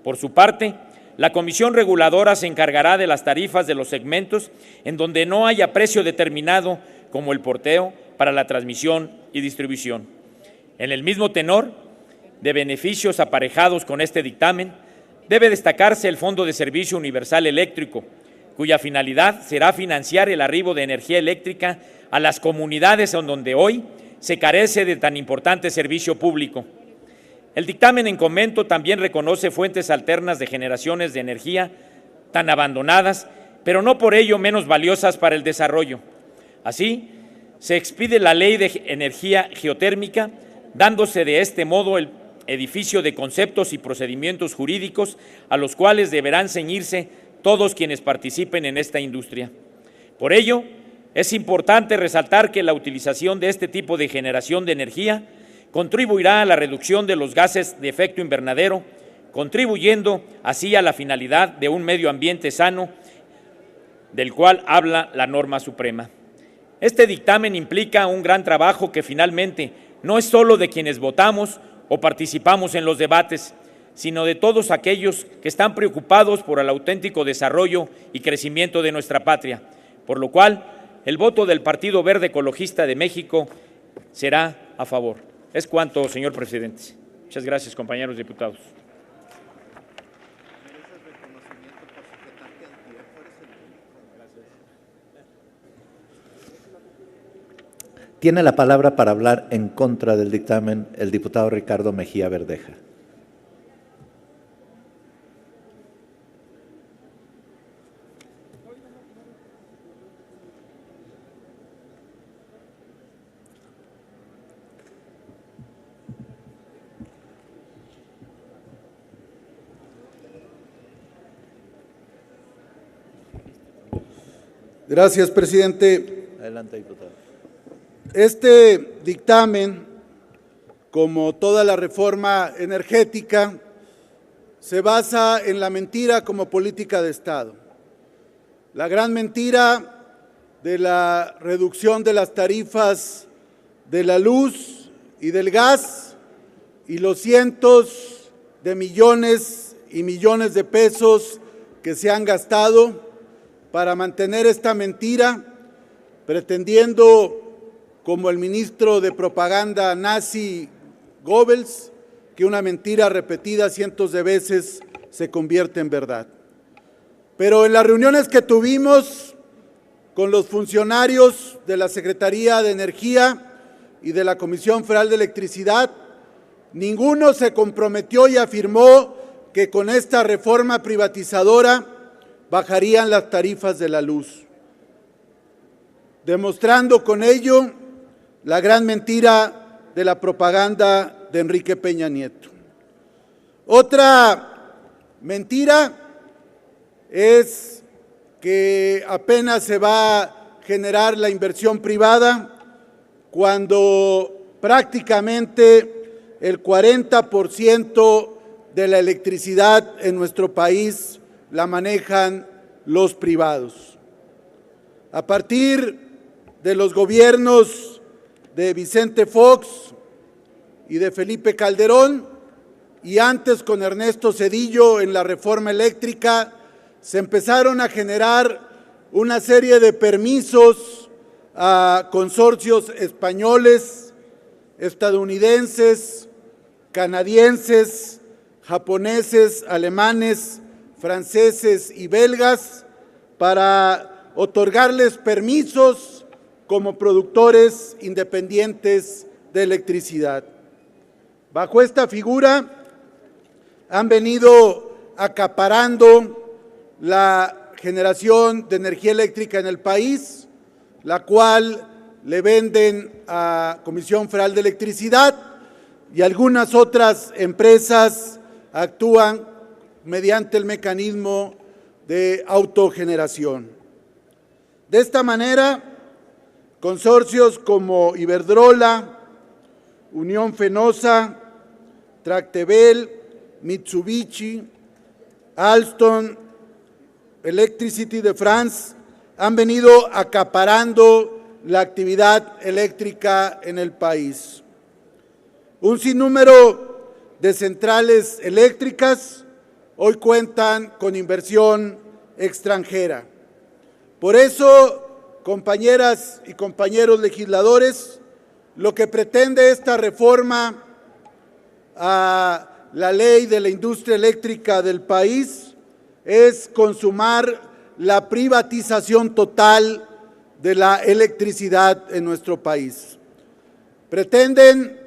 Por su parte, la Comisión Reguladora se encargará de las tarifas de los segmentos en donde no haya precio determinado, como el porteo, para la transmisión y distribución. En el mismo tenor de beneficios aparejados con este dictamen, debe destacarse el Fondo de Servicio Universal Eléctrico, cuya finalidad será financiar el arribo de energía eléctrica a las comunidades en donde hoy se carece de tan importante servicio público. El dictamen en comento también reconoce fuentes alternas de generaciones de energía tan abandonadas, pero no por ello menos valiosas para el desarrollo. Así, se expide la Ley de Energía Geotérmica, dándose de este modo el edificio de conceptos y procedimientos jurídicos a los cuales deberán ceñirse todos quienes participen en esta industria. Por ello, es importante resaltar que la utilización de este tipo de generación de energía contribuirá a la reducción de los gases de efecto invernadero, contribuyendo así a la finalidad de un medio ambiente sano, del cual habla la norma suprema. Este dictamen implica un gran trabajo que finalmente no es solo de quienes votamos o participamos en los debates, sino de todos aquellos que están preocupados por el auténtico desarrollo y crecimiento de nuestra patria, por lo cual el voto del Partido Verde Ecologista de México será a favor. Es cuanto, señor presidente. Muchas gracias, compañeros diputados. Tiene la palabra para hablar en contra del dictamen el diputado Ricardo Mejía Verdeja. Gracias, presidente. Adelante, diputado. Este dictamen, como toda la reforma energética, se basa en la mentira como política de Estado. La gran mentira de la reducción de las tarifas de la luz y del gas y los cientos de millones y millones de pesos que se han gastado para mantener esta mentira, pretendiendo, como el ministro de propaganda nazi Goebbels, que una mentira repetida cientos de veces se convierte en verdad. Pero en las reuniones que tuvimos con los funcionarios de la Secretaría de Energía y de la Comisión Federal de Electricidad, ninguno se comprometió y afirmó que con esta reforma privatizadora bajarían las tarifas de la luz, demostrando con ello la gran mentira de la propaganda de Enrique Peña Nieto. Otra mentira es que apenas se va a generar la inversión privada, cuando prácticamente el 40% de la electricidad en nuestro país la manejan los privados. A partir de los gobiernos de Vicente Fox y de Felipe Calderón, y antes con Ernesto Zedillo en la reforma eléctrica, se empezaron a generar una serie de permisos a consorcios españoles, estadounidenses, canadienses, japoneses, alemanes, franceses y belgas para otorgarles permisos como productores independientes de electricidad. Bajo esta figura han venido acaparando la generación de energía eléctrica en el país, la cual le venden a Comisión Federal de Electricidad, y algunas otras empresas actúan mediante el mecanismo de autogeneración. De esta manera, consorcios como Iberdrola, Unión Fenosa, Tractebel, Mitsubishi, Alstom, Electricity de France han venido acaparando la actividad eléctrica en el país. Un sinnúmero de centrales eléctricas hoy cuentan con inversión extranjera. Por eso, compañeras y compañeros legisladores, lo que pretende esta reforma a la ley de la industria eléctrica del país es consumar la privatización total de la electricidad en nuestro país. Pretenden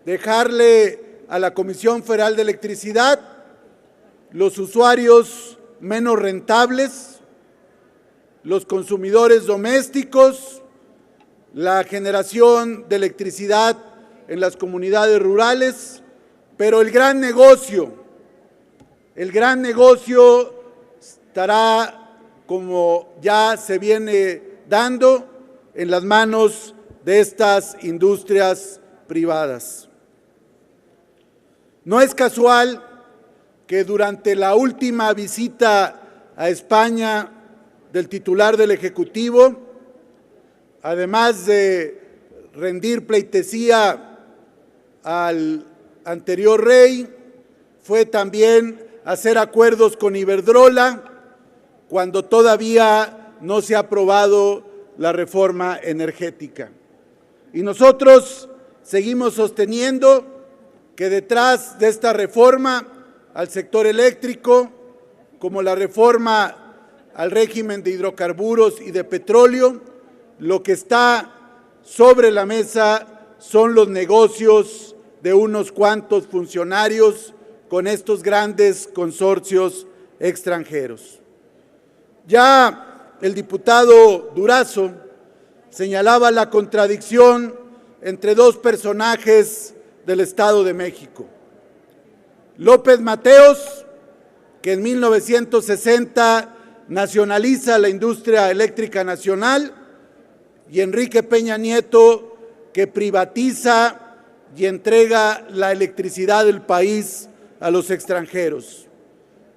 dejarle a la Comisión Federal de Electricidad los usuarios menos rentables, los consumidores domésticos, la generación de electricidad en las comunidades rurales, pero el gran negocio estará, como ya se viene dando, en las manos de estas industrias privadas. No es casual que durante la última visita a España del titular del Ejecutivo, además de rendir pleitesía al anterior rey, fue también hacer acuerdos con Iberdrola cuando todavía no se ha aprobado la reforma energética. Y nosotros seguimos sosteniendo que detrás de esta reforma al sector eléctrico, como la reforma al régimen de hidrocarburos y de petróleo, lo que está sobre la mesa son los negocios de unos cuantos funcionarios con estos grandes consorcios extranjeros. Ya el diputado Durazo señalaba la contradicción entre dos personajes del Estado de México. López Mateos, que en 1960 nacionaliza la industria eléctrica nacional, y Enrique Peña Nieto, que privatiza y entrega la electricidad del país a los extranjeros.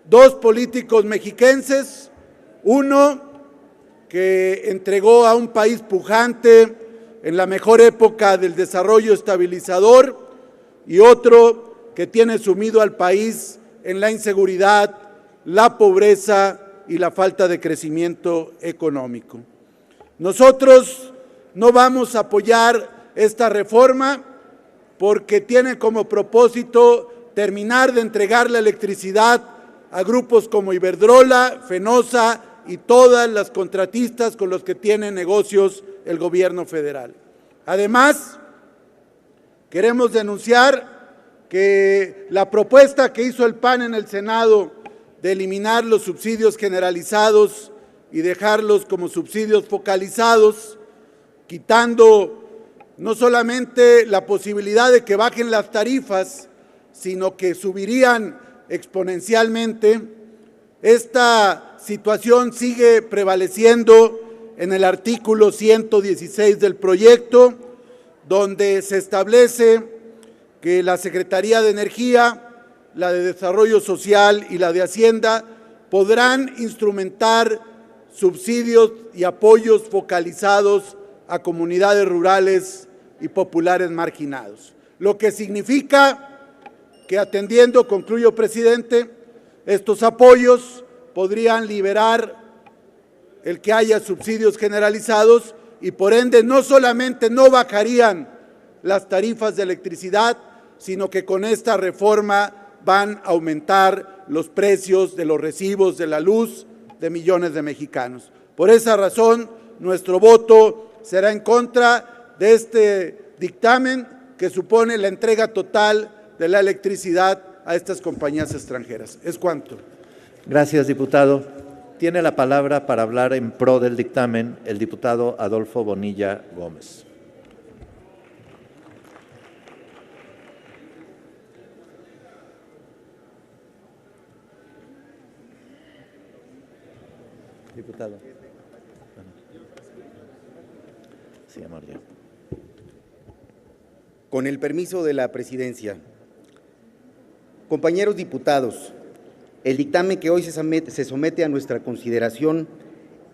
Dos políticos mexiquenses, uno que entregó a un país pujante en la mejor época del desarrollo estabilizador, y otro que tiene sumido al país en la inseguridad, la pobreza y la falta de crecimiento económico. Nosotros no vamos a apoyar esta reforma porque tiene como propósito terminar de entregar la electricidad a grupos como Iberdrola, Fenosa y todas las contratistas con los que tiene negocios el gobierno federal. Además, queremos denunciar que la propuesta que hizo el PAN en el Senado de eliminar los subsidios generalizados y dejarlos como subsidios focalizados, quitando no solamente la posibilidad de que bajen las tarifas, sino que subirían exponencialmente, Esta situación sigue prevaleciendo en el artículo 116 del proyecto, donde se establece que la Secretaría de Energía, la de Desarrollo Social y la de Hacienda podrán instrumentar subsidios y apoyos focalizados a comunidades rurales y populares marginados. Lo que significa que atendiendo, concluyo, presidente, estos apoyos podrían liberar el que haya subsidios generalizados y por ende no solamente no bajarían las tarifas de electricidad, sino que con esta reforma van a aumentar los precios de los recibos de la luz de millones de mexicanos. Por esa razón, nuestro voto será en contra de este dictamen que supone la entrega total de la electricidad a estas compañías extranjeras. Es cuanto. Gracias, diputado. Tiene la palabra para hablar en pro del dictamen el diputado Adolfo Bonilla Gómez. Diputado. Sí, amor. Con el permiso de la presidencia. Compañeros diputados, el dictamen que hoy se somete a nuestra consideración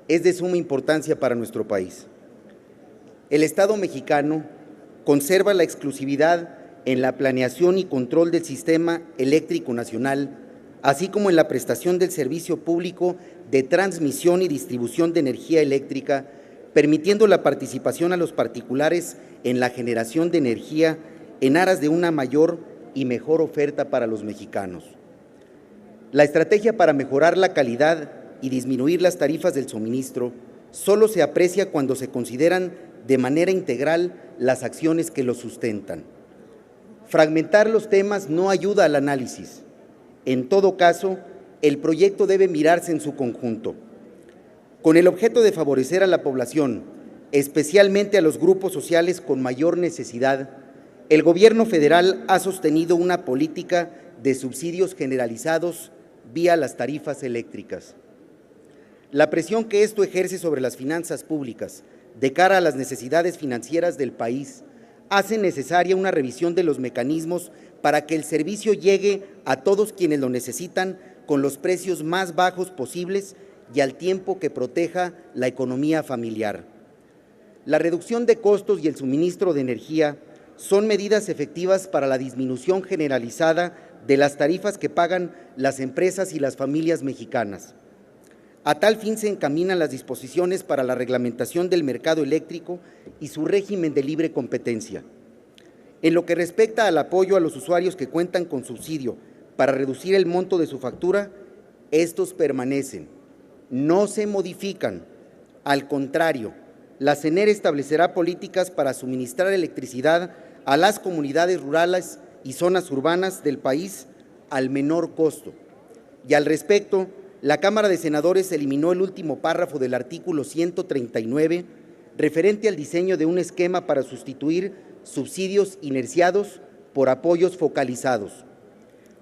es de suma importancia para nuestro país. El Estado mexicano conserva la exclusividad en la planeación y control del sistema eléctrico nacional, así como en la prestación del servicio público de transmisión y distribución de energía eléctrica, permitiendo la participación a los particulares en la generación de energía en aras de una mayor y mejor oferta para los mexicanos. La estrategia para mejorar la calidad y disminuir las tarifas del suministro solo se aprecia cuando se consideran de manera integral las acciones que lo sustentan. Fragmentar los temas no ayuda al análisis. En todo caso, el proyecto debe mirarse en su conjunto. Con el objeto de favorecer a la población, especialmente a los grupos sociales con mayor necesidad, el Gobierno federal ha sostenido una política de subsidios generalizados vía las tarifas eléctricas. La presión que esto ejerce sobre las finanzas públicas de cara a las necesidades financieras del país hace necesaria una revisión de los mecanismos para que el servicio llegue a todos quienes lo necesitan con los precios más bajos posibles y al tiempo que proteja la economía familiar. La reducción de costos y el suministro de energía son medidas efectivas para la disminución generalizada de las tarifas que pagan las empresas y las familias mexicanas. A tal fin se encaminan las disposiciones para la reglamentación del mercado eléctrico y su régimen de libre competencia. En lo que respecta al apoyo a los usuarios que cuentan con subsidio para reducir el monto de su factura, estos permanecen, no se modifican. Al contrario, la CENER establecerá políticas para suministrar electricidad a las comunidades rurales y zonas urbanas del país al menor costo. Y al respecto, la Cámara de Senadores eliminó el último párrafo del artículo 139 referente al diseño de un esquema para sustituir subsidios inerciados por apoyos focalizados.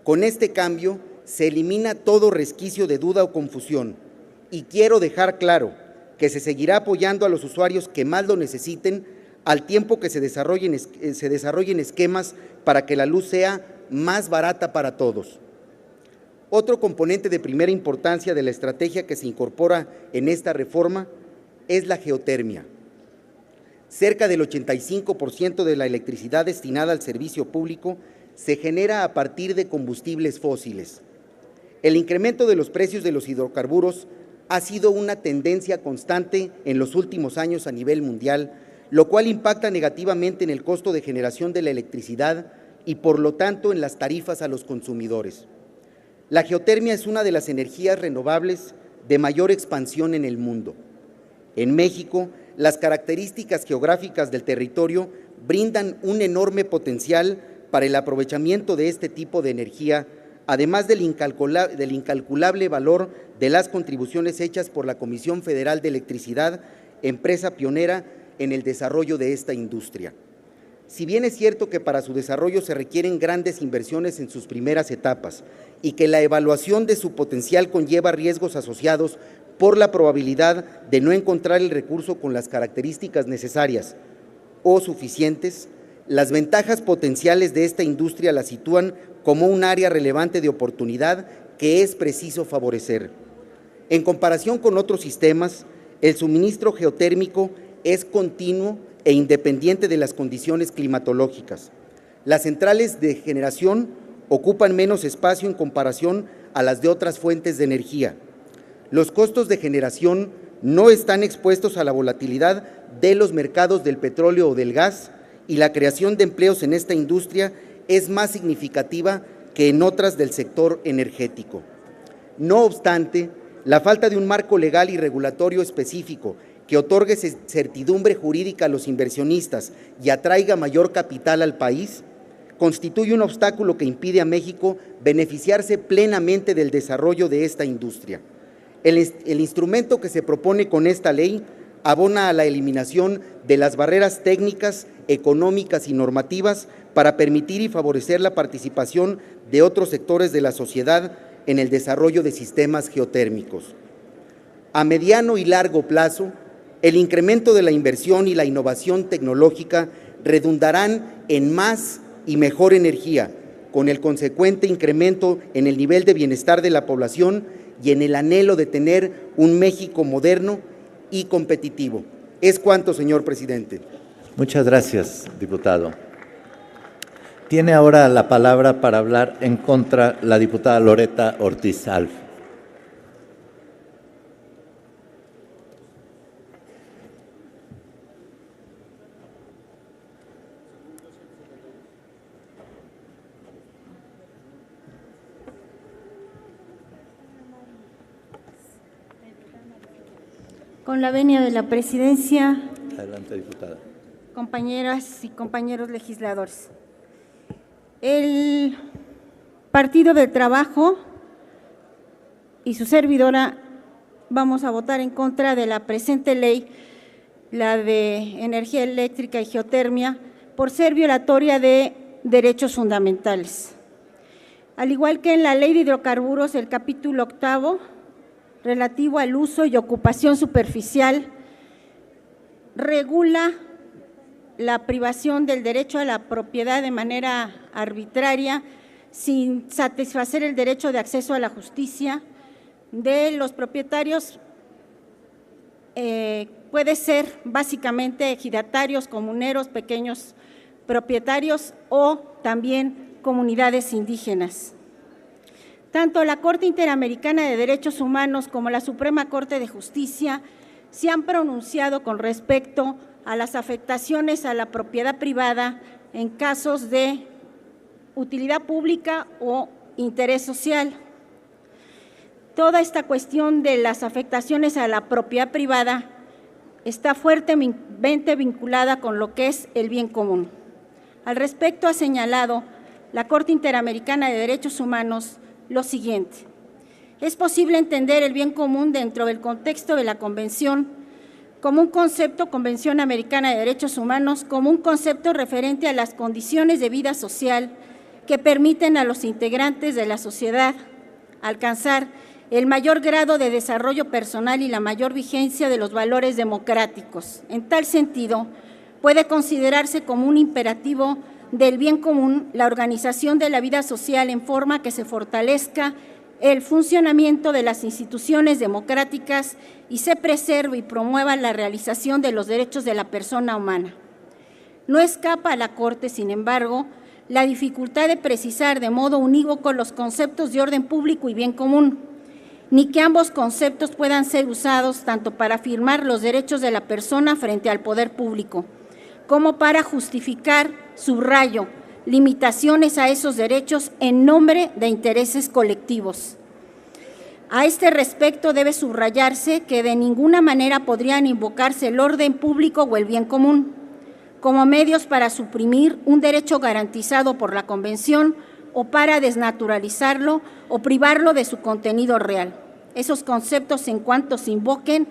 Con este cambio se elimina todo resquicio de duda o confusión y quiero dejar claro que se seguirá apoyando a los usuarios que más lo necesiten al tiempo que se desarrollen esquemas para que la luz sea más barata para todos. Otro componente de primera importancia de la estrategia que se incorpora en esta reforma es la geotermia. Cerca del 85% de la electricidad destinada al servicio público se genera a partir de combustibles fósiles. El incremento de los precios de los hidrocarburos ha sido una tendencia constante en los últimos años a nivel mundial, lo cual impacta negativamente en el costo de generación de la electricidad y, por lo tanto, en las tarifas a los consumidores. La geotermia es una de las energías renovables de mayor expansión en el mundo. En México, las características geográficas del territorio brindan un enorme potencial para el aprovechamiento de este tipo de energía, además del incalculable valor de las contribuciones hechas por la Comisión Federal de Electricidad, empresa pionera en el desarrollo de esta industria. Si bien es cierto que para su desarrollo se requieren grandes inversiones en sus primeras etapas y que la evaluación de su potencial conlleva riesgos asociados por la probabilidad de no encontrar el recurso con las características necesarias o suficientes, las ventajas potenciales de esta industria la sitúan como un área relevante de oportunidad que es preciso favorecer. En comparación con otros sistemas, el suministro geotérmico es continuo e independiente de las condiciones climatológicas. Las centrales de generación ocupan menos espacio en comparación a las de otras fuentes de energía. Los costos de generación no están expuestos a la volatilidad de los mercados del petróleo o del gas, y la creación de empleos en esta industria es más significativa que en otras del sector energético. No obstante, la falta de un marco legal y regulatorio específico que otorgue certidumbre jurídica a los inversionistas y atraiga mayor capital al país, constituye un obstáculo que impide a México beneficiarse plenamente del desarrollo de esta industria. El instrumento que se propone con esta ley abona a la eliminación de las barreras técnicas, económicas y normativas para permitir y favorecer la participación de otros sectores de la sociedad en el desarrollo de sistemas geotérmicos. A mediano y largo plazo, el incremento de la inversión y la innovación tecnológica redundarán en más y mejor energía, con el consecuente incremento en el nivel de bienestar de la población y en el anhelo de tener un México moderno y competitivo. Es cuanto, señor presidente. Muchas gracias, diputado. Tiene ahora la palabra para hablar en contra la diputada Loretta Ortiz Alf. Con la venia de la presidencia, Adelante, diputada. compañeras y compañeros legisladores. El Partido del Trabajo y su servidora vamos a votar en contra de la presente ley, la de energía eléctrica y geotermia, por ser violatoria de derechos fundamentales. Al igual que en la Ley de Hidrocarburos, el capítulo 8º, relativo al uso y ocupación superficial, regula la privación del derecho a la propiedad de manera arbitraria, sin satisfacer el derecho de acceso a la justicia de los propietarios. Puede ser básicamente ejidatarios, comuneros, pequeños propietarios o también comunidades indígenas. Tanto la Corte Interamericana de Derechos Humanos como la Suprema Corte de Justicia se han pronunciado con respecto a las afectaciones a la propiedad privada en casos de utilidad pública o interés social. Toda esta cuestión de las afectaciones a la propiedad privada está fuertemente vinculada con lo que es el bien común. Al respecto ha señalado la Corte Interamericana de Derechos Humanos lo siguiente: es posible entender el bien común dentro del contexto de la Convención como un concepto, Convención Americana de Derechos Humanos, como un concepto referente a las condiciones de vida social que permiten a los integrantes de la sociedad alcanzar el mayor grado de desarrollo personal y la mayor vigencia de los valores democráticos. En tal sentido, puede considerarse como un imperativo del bien común la organización de la vida social en forma que se fortalezca el funcionamiento de las instituciones democráticas y se preserve y promueva la realización de los derechos de la persona humana. No escapa a la Corte, sin embargo, la dificultad de precisar de modo unívoco los conceptos de orden público y bien común, ni que ambos conceptos puedan ser usados tanto para afirmar los derechos de la persona frente al poder público, como para justificar, subrayo, limitaciones a esos derechos en nombre de intereses colectivos. A este respecto debe subrayarse que de ninguna manera podrían invocarse el orden público o el bien común como medios para suprimir un derecho garantizado por la Convención o para desnaturalizarlo o privarlo de su contenido real. Esos conceptos, en cuanto se invoquen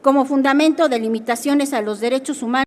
como fundamento de limitaciones a los derechos humanos,